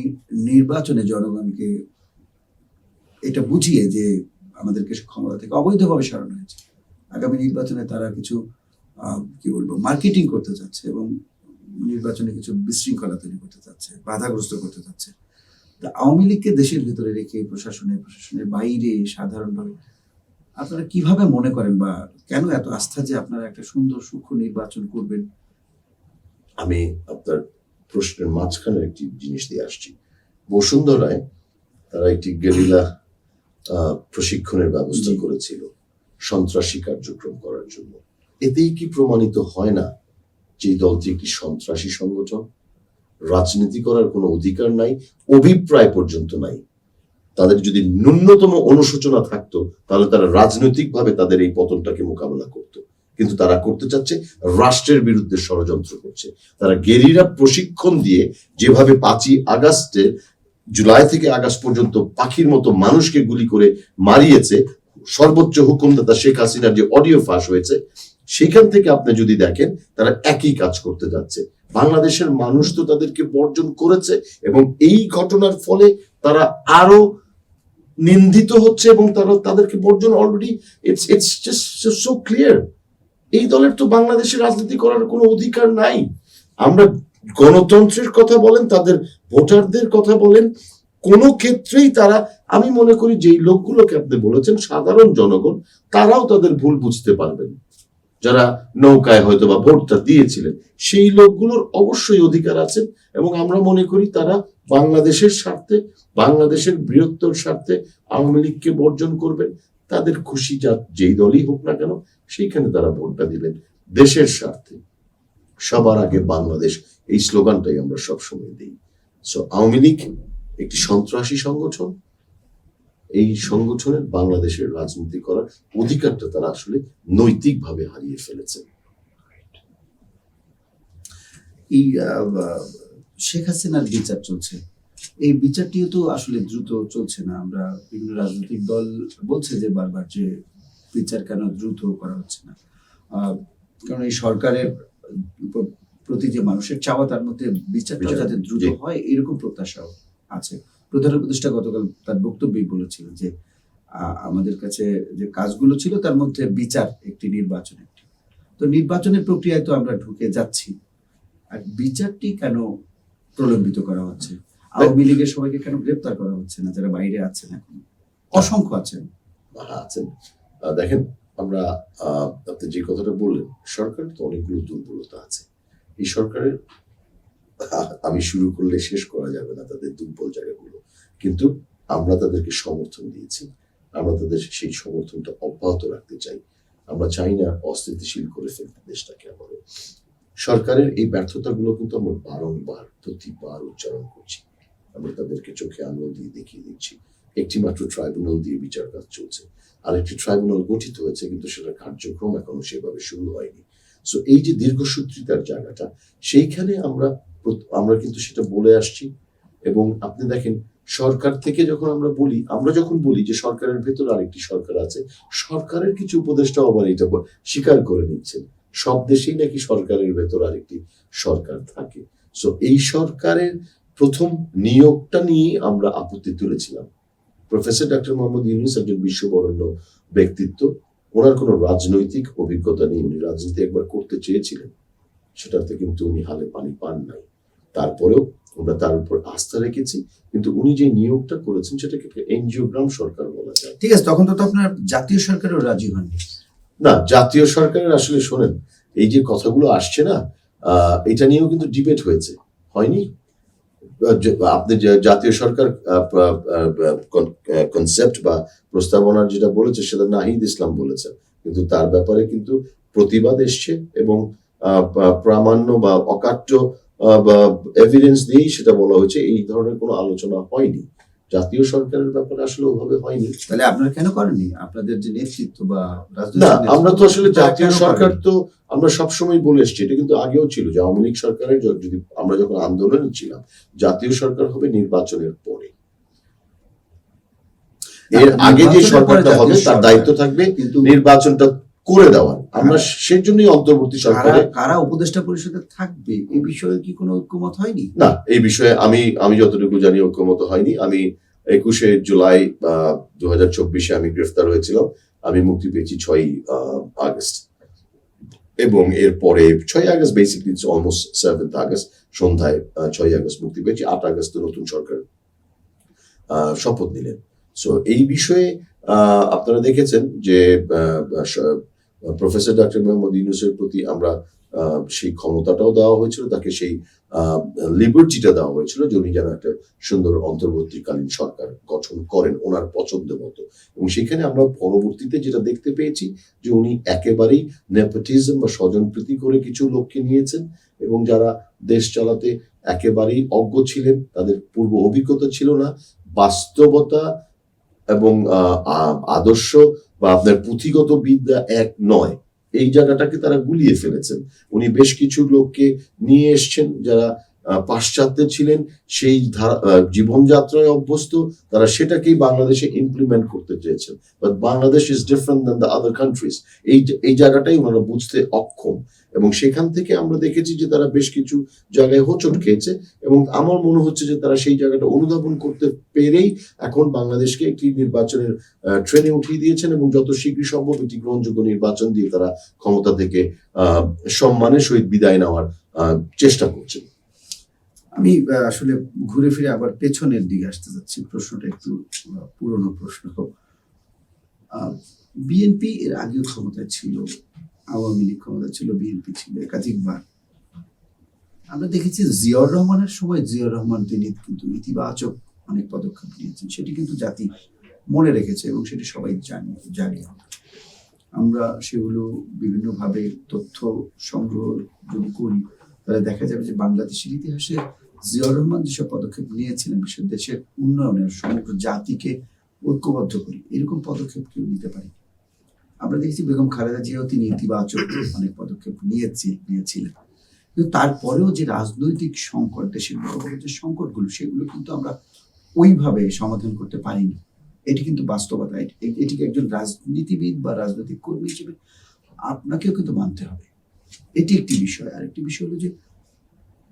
নির্বাচনে জনগণকে এটা বুঝিয়ে যে আমাদেরকে ক্ষমতা থেকে অবৈধভাবে সরানো হয়েছে, আগামী নির্বাচনে তারা কিছু কি বলবো মার্কেটিং করতে চাচ্ছে এবং নির্বাচনে কিছু বিশৃঙ্খলা তৈরি করতে চাচ্ছে, বাধাগ্রস্ত করতে চাচ্ছে। আওয়ামী লীগকে দেশের ভিতরে রেখে প্রশাসনের বাইরে সাধারণভাবে আপনারা কিভাবে মনে করেন, বা কেন এত আস্থা যে আপনারা একটা সুন্দর সূক্ষ্ম নির্বাচন করবেন? আমি আপনার প্রশ্নের মাঝখানে একটি জিনিস দিয়ে আসছি। বসুন্ধরায় তারা একটি গেরিলা প্রশিক্ষণের ব্যবস্থা করেছিল সন্ত্রাসী কার্যক্রম করার জন্য। এতেই কি প্রমাণিত হয় না যে দলটি একটি সন্ত্রাসী সংগঠন? রাজনীতি করার কোনো অধিকার নাই, অভিপ্রায় পর্যন্ত নাই। তাদের যদি ন্যূনতম অনুশোচনা থাকতো তাহলে তারা রাজনৈতিকভাবে তাদের এই পতনটাকে মোকাবেলা করত, কিন্তু তারা করতে চাচ্ছে রাষ্ট্রের বিরুদ্ধে ষড়যন্ত্র করছে। তারা গেরিলা প্রশিক্ষণ দিয়ে যেভাবে 5ই আগস্টে, জুলাই থেকে আগস্ট পর্যন্ত পাখির মতো মানুষকে গুলি করে মারিয়েছে, সর্বোচ্চ হুকুমদাতা শেখ হাসিনার যে অডিও ফাঁস হয়েছে, সেখান থেকে আপনি যদি দেখেন তারা একই কাজ করতে যাচ্ছে। বাংলাদেশের মানুষ তো তাদেরকে বর্জন করেছে এবং এই ঘটনার ফলে তারা আরো নিন্দিত হচ্ছে এবং তারা তাদেরকে বর্জন already, it's just so clear. এই দলের তো বাংলাদেশে রাজনীতি করার কোনো অধিকার নাই। আমরা গণতন্ত্রের কথা বলেন, তাদের ভোটারদের কথা বলেন, কোনো ক্ষেত্রেই তারা, আমি মনে করি যেই লোকগুলোকে আপনি বলেছেন সাধারণ জনগণ, তারাও তাদের ভুল বুঝতে পারবেন। যারা নৌকায় হয়তো বা ভোটটা দিয়েছিলেন, সেই লোকগুলোর অবশ্যই অধিকার আছে, এবং আমরা মনে করি তারা বাংলাদেশের স্বার্থে, বাংলাদেশের বৃহত্তর স্বার্থে আওয়ামী লীগকে বর্জন করবেন। তাদের খুশি যা যেই দলই হোক না কেন, সেইখানে তারা ভোটটা দিবেন দেশের স্বার্থে। সবার আগে বাংলাদেশ, এই স্লোগানটাই আমরা সবসময় দিই। সো আওয়ামী লীগ একটি সন্ত্রাসী সংগঠন। এই সংগঠনের বাংলাদেশের রাজনীতি করার অধিকারটা তারা আসলে নৈতিকভাবে হারিয়ে ফেলেছে। এই শেখ হাসিনার বিচার চলছে, এই বিচারটিও তো আসলে দ্রুত চলছে না। আমরা বিভিন্ন রাজনৈতিক দল বলছে যে বারবার যে বিচার কেন দ্রুত করা হচ্ছে না, কারণ এই সরকারের প্রতি যে মানুষের চাওয়া, তার মধ্যে বিচারটা যাতে দ্রুত হয় এরকম প্রত্যাশাও আছে। প্রধান উপদেষ্টা গতকাল তার বক্তব্যেই বলেছিলেন যে আমাদের কাছে যে কাজগুলো ছিল তার মধ্যে বিচার একটি, নির্বাচন একটি। তো নির্বাচনের প্রক্রিয়ায় তো আমরা ঢুকে যাচ্ছি, আর বিচারটি কেন প্রলম্বিত করা হচ্ছে? আওয়ামী লীগের সবাইকে কেন গ্রেপ্তার করা হচ্ছে না, যারা বাইরে আছেন এখন অসংখ্য আছেন? দেখেন, আমরা আপনি যে কথাটা বললেন, সরকারের তো অনেকগুলো দুর্বলতা আছে। এই সরকারের আমি শুরু করলে শেষ করা যাবে না তাদের দুর্বল জায়গাগুলো, কিন্তু আমরা তাদেরকে সমর্থন দিয়েছি। আমরা তাদের সেই সমর্থনটা অব্যাহত রাখতে চাই। আমরা চাই না অস্থিতিশীল করে ফেলতে দেশটাকে। আবার সরকারের এই ব্যর্থতাগুলো কিন্তু আমরা বারংবার প্রতিবার উচ্চারণ করছি। আমরা তাদেরকে চোখে আলো দিয়ে দেখিয়ে দিচ্ছি। একটি মাত্র ট্রাইব্যুনাল দিয়ে বিচার কাজ চলছে, আরেকটি ট্রাইব্যুনাল গঠিত হয়েছে, কিন্তু সেটা কার্যক্রম এখনো সেভাবে শুরু হয়নি। সো এই যে দীর্ঘসূত্রিতার জায়গাটা, সেইখানে আমরা কিন্তু সেটা বলে আসছি। এবং আপনি দেখেন, সরকার থেকে আমরা যখন বলি যে সরকারের ভেতর আরেকটি সরকার আছে, সরকারের কিছু উপদেষ্টা আবার এটা স্বীকার করে নিচ্ছেন সব দেশেই নাকি সরকারের ভেতর আরেকটি সরকার থাকে। সো এই সরকারের প্রথম নিয়োগটা নিয়ে আমরা আপত্তি তুলেছিলাম। প্রফেসর ডক্টর মোহাম্মদ ইউনূস একজন বিশ্ববরেণ্য ব্যক্তিত্ব, ওনার কোনো রাজনৈতিক অভিজ্ঞতা নেই। উনি রাজনীতি একবার করতে চেয়েছিলেন, সেটাতে কিন্তু উনি হালে পানি পান নাই। তারপরেও আমরা তার উপর আস্থা রেখেছি, কিন্তু উনি যে নিয়োগটা করেছেন সেটাকে এনজিওগ্রাম সরকার বলা যায়। ঠিক আছে, তখন তো আপনার জাতীয় সরকারও রাজি হয়নি। না, জাতীয় সরকারের আসলে শোনেন, এই যে কথাগুলো আসছে না, এটা নিয়েও কিন্তু ডিবেট হয়েছে, হয়নি? আপনি জাতীয় সরকার কনসেপ্ট বা প্রস্তাবনা যেটা বলেছে সেটা নাহিদ ইসলাম বলেছেন, কিন্তু তার ব্যাপারে কিন্তু প্রতিবাদ এসছে, এবং প্রামাণ্য বা অকাট্য বা এভিডেন্স দিয়েই সেটা বলা হয়েছে। এই ধরনের কোনো আলোচনা হয়নি। জাতীয় সরকারের ব্যাপারে আসলে ওভাবে হয়নি। তাহলে আপনারা কেন করেননি? আপনাদের যে নেতৃত্ব বা না, আমরা তো আসলে জাতীয় সরকার তো আমরা সবসময় বলে এসছি, এটা কিন্তু আগেও ছিল যে আওয়ামী লীগ সরকারের যদি আমরা যখন আন্দোলনে ছিলাম, জাতীয় সরকার হবে নির্বাচনের পরে। এর আগে যে সরকারটা হবে তার দায়িত্ব থাকবে কিন্তু নির্বাচনটা করে দেওয়ার। আমরা সেই জন্যই অন্তর্বর্তী সরকারে কারা উপদেষ্টা পরিষদে থাকবে এই বিষয়ে কি কোনো ঐক্যমত হয়নি? না, এই বিষয়ে আমি যতটুকু জানি ঐক্যমত হয়নি। আমি 21শে জুলাই 2024 আমি গ্রেফতার হয়েছিলাম। আমি মুক্তি পেয়েছি 6ই আগস্ট, এবং এরপরে 6ই August basically it's almost 7th August সন্ধ্যায় 6ই আগস্ট মুক্তি পেয়েছি। 8 আগস্ট নতুন সরকার শপথ নিলেন। সো এই বিষয়ে আপনারা দেখেছেন যে প্রফেসর ডক্টর মোহাম্মদ ইউনূসের প্রতি আমরা সেই ক্ষমতাটাও দেওয়া হয়েছিল, তাকে সেই লিবার্টিটা দেওয়া হয়েছিল যে উনি যেন একটা সুন্দর অন্তর্বর্তীকালীন সরকার গঠন করেন ওনার পছন্দ মতো। এবং সেখানে আমরা পরবর্তীতে যেটা দেখতে পেয়েছি যে উনি একেবারেই নেপোটিজম বা স্বজনপ্রীতি করে কিছু লোককে নিয়েছেন, এবং যারা দেশ চালাতে একেবারেই অজ্ঞ ছিলেন, তাদের পূর্ব অভিজ্ঞতা ছিল না, বাস্তবতা এবং আদর্শ বা আপনার পুঁথিগত বিদ্যা এক নয়, এই জায়গাটাকে তারা গুলিয়ে ফেলেছেন। উনি বেশ কিছু লোককে নিয়ে এসছেন যারা পাশ্চাত্যে ছিলেন, সেই জীবনযাত্রায় অভ্যস্ত, তারা সেটাকেই বাংলাদেশে ইমপ্লিমেন্ট করতে চেয়েছেন। But Bangladesh is different than the other countries. এই জায়গাটাই ওনারা বুঝতে অক্ষম, এবং সেখান থেকে আমরা দেখেছি যে তারা বেশ কিছু জায়গায় হোঁচট খেয়েছে, এবং আমার মনে হচ্ছে যে তারা সেই জায়গাটা অনুধাবন করতে পেরেই এখন বাংলাদেশকে একটি নির্বাচনের ট্রেনে উঠিয়ে দিয়েছেন, এবং যত শীঘ্রই সম্ভব একটি গ্রহণযোগ্য নির্বাচন দিয়ে তারা ক্ষমতা থেকে সম্মানের সহিত বিদায় নেওয়ার চেষ্টা করছেন। আমি আসলে ঘুরে ফিরে আবার পেছনের দিকে আসতে যাচ্ছি, প্রশ্নটা একটু পুরনো প্রশ্ন। বিএনপি এর আগেও ক্ষমতায় ছিল, আওয়ামী লীগ ক্ষমতায় ছিল, বিএনপি ছিল একাধিকবার। আমরা দেখেছি জিয়াউর রহমানের সময় জিয়াউর রহমান তিনি কিন্তু ইতিবাচক অনেক পদক্ষেপ নিয়েছেন, সেটি কিন্তু জাতি মনে রেখেছে এবং সেটি সবাই জানি। আমরা সেগুলো বিভিন্নভাবে তথ্য সংগ্রহ যদি করি, তাহলে দেখা যাবে যে বাংলাদেশের ইতিহাসে জিয়াউর রহমান যেসব পদক্ষেপ নিয়েছিলেন বিশ্বের দেশের উন্নয়নের, সমগ্র জাতিকে ঐক্যবদ্ধ করি, এরকম পদক্ষেপ কেউ নিতে পারে। আমরা দেখেছি বেগম খালেদা জিয়াও তিনি ইতিবাচক অনেক পদক্ষেপ নিয়েছিলেন, কিন্তু তারপরেও যে রাজনৈতিক সংকট, দেশের বড় বড় যে সংকটগুলো, সেগুলো কিন্তু আমরা ওইভাবে সমাধান করতে পারিনি। এটি কিন্তু বাস্তবতা। এটিকে একজন রাজনীতিবিদ বা রাজনৈতিক কর্মী হিসেবে আপনাকেও কিন্তু মানতে হবে। এটি একটি বিষয়। আর একটি বিষয় হলো যে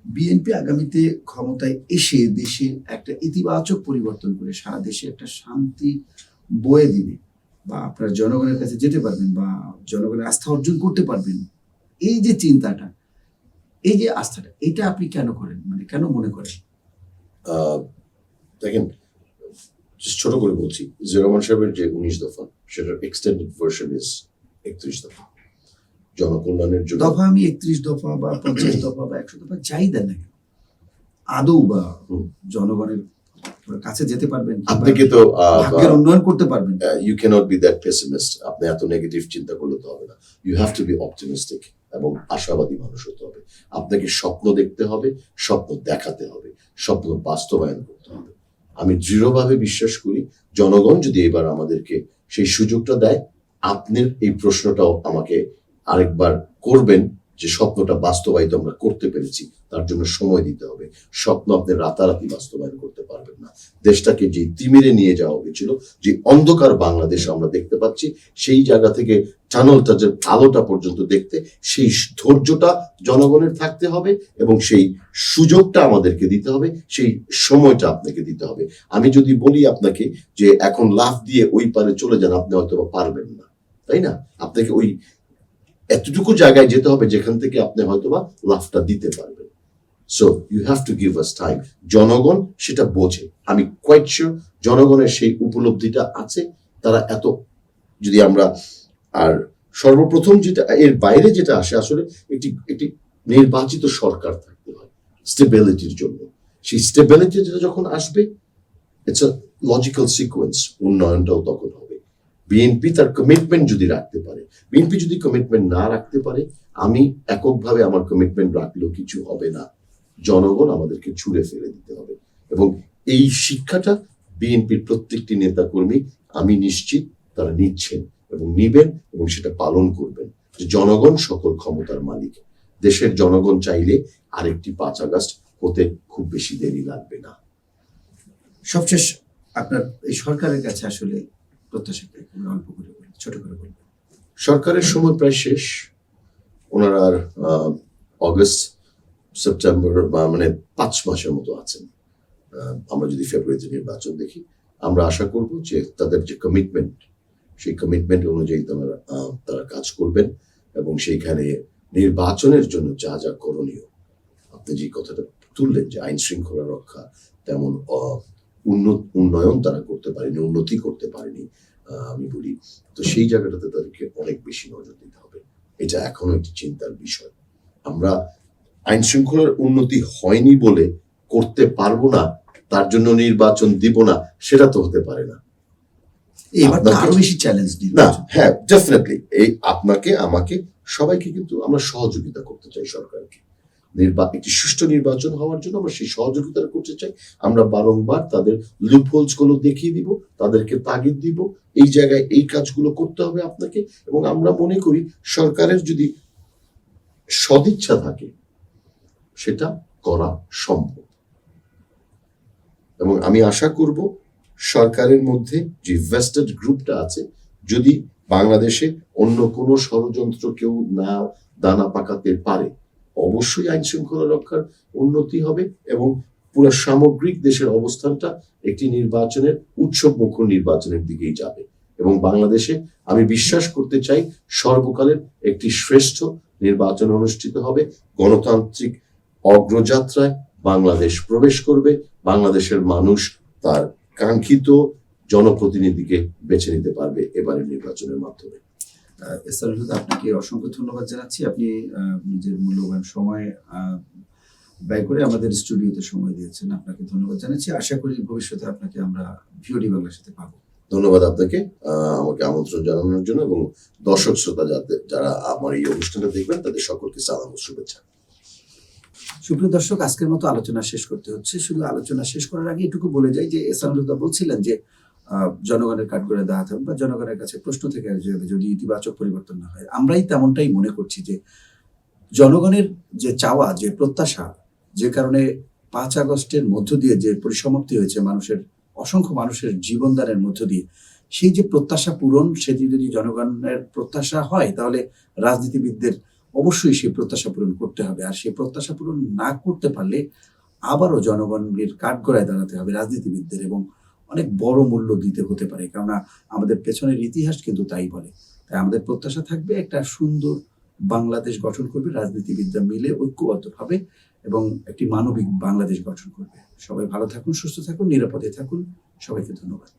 বিএনপি আগামীতে ক্ষমতায় এসে দেশে একটা ইতিবাচক পরিবর্তন করে সারা দেশে একটা শান্তি বয়ে দিবে, বা আপনার জনগণের কাছে যেতে পারবেন, বা জনগণের আস্থা অর্জন করতে পারবেন, এই যে চিন্তাটা, এই যে আস্থাটা, এটা আপনি কেন করেন, মানে কেন মনে করেন? দেখেন, ছোট করে বলছি, জিয়াউর রহমান সাহেবের যে 19 দফা, সেটার এক্সটেন্ডেড ভার্সন ইজ 31 দফা। জনকল্যাণের জন্য দফা আমি 31 দফা বা 50 দফা বা 100 দফা যাই দেন না কেন, আদৌ বা জনগণের কাছে যেতে পারবেন, আপনাকে তো ভাগ্যের উন্নয়ন করতে পারবেন। You can't be that pessimist. আপনি এত নেগেটিভ চিন্তা করলে তো হবে না। You have to be optimistic এবং আশাবাদী মানুষ হতে হবে। আপনাকে স্বপ্ন দেখতে হবে, স্বপ্ন দেখাতে হবে, স্বপ্ন বাস্তবায়ন করতে হবে। আমি দৃঢ়ভাবে বিশ্বাস করি, জনগণ যদি এবার আমাদেরকে সেই সুযোগটা দেয়, আপনার এই প্রশ্নটাও আমাকে আরেকবার করবেন যে স্বপ্নটা বাস্তবায়িত আমরা করতে পেরেছি, তার জন্য সময় দিতে হবে। স্বপ্ন আপনি রাতারাতি বাস্তবায়ন করতে পারবেন না। দেশটাকে যে তিমিরে নিয়ে যাওয়া হয়েছিল, যে অন্ধকার বাংলাদেশ আমরা দেখতে পাচ্ছি, সেই জায়গা থেকে টানেলটা, যে আলোটা পর্যন্ত দেখতে, সেই ধৈর্যটা জনগণের থাকতে হবে, এবং সেই সুযোগটা আমাদেরকে দিতে হবে, সেই সময়টা আপনাকে দিতে হবে। আমি যদি বলি আপনাকে যে এখন লাফ দিয়ে ওই পারে চলে যান, আপনি হয়তো পারবেন না, তাই না? আপনাকে ওই এতটুকু জায়গায় যেতে হবে যেখান থেকে আপনি হয়তোবা লাফটা দিতে পারবেন। So you have to give us time. জনগণ সেটা বোঝে, আমি কোয়াইট শিওর জনগণের সেই উপলব্ধিটা আছে। তারা এত, যদি আমরা, আর সর্বপ্রথম যেটা এর বাইরে যেটা আসে, আসলে একটি নির্বাচিত সরকার থাকতে হয় স্টেবিলিটির জন্য। সেই স্টেবিলিটি যেটা যখন আসবে, ইটস আ লজিক্যাল সিকোয়েন্স, উন্নয়নটাও তখন হবে। বিএনপি তার কমিটমেন্ট যদি রাখতে পারে, বিএনপি যদি কমিটমেন্ট না রাখতে পারে, আমি এককভাবে আমার কমিটমেন্ট রাখলেও কিছু হবে না। জনগণ আমাদেরকে ছুঁড়ে ফেলে দিতে হবে, এবং এই শিক্ষাটা বিএনপির প্রত্যেকটি নেতা কর্মী, আমি নিশ্চিত তারা নিচ্ছেন এবং নিবেন, এবং সেটা পালন করবেন যে জনগণ সকল ক্ষমতার মালিক। দেশের জনগণ চাইলে আরেকটি 5 আগস্ট হতে খুব বেশি দেরি লাগবে না। সবশেষ আপনার এই সরকারের কাছে আসলে প্রত্যাশা কি? অল্প করে বলুন, ছোট করে বলুন। সরকারের সময় প্রায় শেষ। ওনারা আর অগস্ট সেপ্টেম্বর বা মানে 5 মাসের মতো আছেন। আমরা যদি ফেব্রুয়ারিতে নির্বাচন দেখি, আমরা আশা করব যে তাদের যে কমিটমেন্ট, সেই কমিটমেন্ট অনুযায়ী তারা কাজ করবেন, এবং সেইখানে নির্বাচনের জন্য যা যা করণীয়, আপনি যে কথাটা তুললেন যে আইন শৃঙ্খলা রক্ষা, তেমন উন্নয়ন তারা করতে পারেনি, উন্নতি করতে পারেনি, আমি বলি, তো সেই জায়গাটাতে তাদেরকে অনেক বেশি নজর দিতে হবে। এটা এখনো একটি চিন্তার বিষয়। আমরা আইন শৃঙ্খলার উন্নতি হয়নি বলে করতে পারবো না, তার জন্য নির্বাচন দিব না, সেটা তো হতে পারে না। এবার তো আরো বেশি চ্যালেঞ্জ না, হ্যাঁ, ডেফিনেটলি এই আপনাকে আমাকে সবাইকে কিন্তু আমরা সহযোগিতা করতে চাই সরকারকে। একটি সুষ্ঠু নির্বাচন হওয়ার জন্য আমরা সেই সহযোগিতা করতে চাই। আমরা বারংবার তাদের লুপহোলস গুলো দেখিয়ে দিব, তাদেরকে তাগিদ দিব, এই জায়গায় এই কাজগুলো করতে হবে আপনাকে। এবং আমরা মনে করি সরকারের যদি সদিচ্ছা থাকে, সেটা করা সম্ভব। এবং আমি আশা করব সরকারের মধ্যে যে ভেস্টেড গ্রুপটা আছে, যদি বাংলাদেশে অন্য কোনো ষড়যন্ত্র কেউ না দানা পাকাতে পারে, অবশ্যই আইন শৃঙ্খলা রক্ষার উন্নতি হবে এবং পুরো সামগ্রিক দেশের অবস্থানটা একটি নির্বাচনের উৎসবমুখর নির্বাচনের দিকেই যাবে। এবং বাংলাদেশে আমি বিশ্বাস করতে চাই সর্বকালের একটি শ্রেষ্ঠ নির্বাচন অনুষ্ঠিত হবে। গণতান্ত্রিক অগ্রযাত্রায় বাংলাদেশ প্রবেশ করবে। বাংলাদেশের মানুষ তার কাঙ্ক্ষিত জনপ্রতিনিধিকে বেছে নিতে পারবে এবারের নির্বাচনের মাধ্যমে। এসআর হুদা, আপনাকে অসংখ্য ধন্যবাদ জানাচ্ছি। আপনি নিজের মূল্যবান সময় ব্যয় করে আমাদের স্টুডিওতে সময় দিয়েছেন, আপনাকে ধন্যবাদ জানাচ্ছি। আশা করি ভবিষ্যতে আপনাকে আমরা ভিওডি বাংলার সাথে পাবো। ধন্যবাদ আপনাকে আমাকে আমন্ত্রণ জানানোর জন্য, এবং দর্শক শ্রোতা যারা আমার এই অনুষ্ঠানটা দেখবেন তাদের সকলকে সালাম ও শুভেচ্ছা। সুপ্রিয় দর্শক, আজকের মতো আলোচনা শেষ করতে হচ্ছে। শুধু আলোচনা শেষ করার আগে এটুকু বলে যাই যে এসআর হুদা বলছিলেন যে জনগণের কাঠগড়ায় দাঁড়াতে হবে বা জনগণের কাছে প্রশ্ন থেকে যাবে যদি ইতিবাচক পরিবর্তন না হয়। আমরাই তেমনটাই মনে করছি যে জনগণের যে চাওয়া, যে প্রত্যাশা, যে কারণে 5 আগস্টের মধ্য দিয়ে যে পরিসমাপ্তি হয়েছে অসংখ্য মানুষের জীবনদানের মধ্য দিয়ে, সেই যে প্রত্যাশা পূরণ, সেটি যদি জনগণের প্রত্যাশা হয় তাহলে রাজনীতিবিদদের অবশ্যই সেই প্রত্যাশা পূরণ করতে হবে। আর সেই প্রত্যাশা পূরণ না করতে পারলে আবারও জনগণের কাঠগড়ায় দাঁড়াতে হবে রাজনীতিবিদদের, এবং অনেক বড় মূল্য দিতে হতে পারে। কেননা আমাদের পেছনের ইতিহাস কিন্তু তাই বলে। তাই আমাদের প্রত্যাশা থাকবে একটা সুন্দর বাংলাদেশ গঠন করবে রাজনীতিবিদরা মিলে ঐক্যবদ্ধভাবে, এবং একটি মানবিক বাংলাদেশ গঠন করবে। সবাই ভালো থাকুন, সুস্থ থাকুন, নিরাপদে থাকুন। সবাইকে ধন্যবাদ।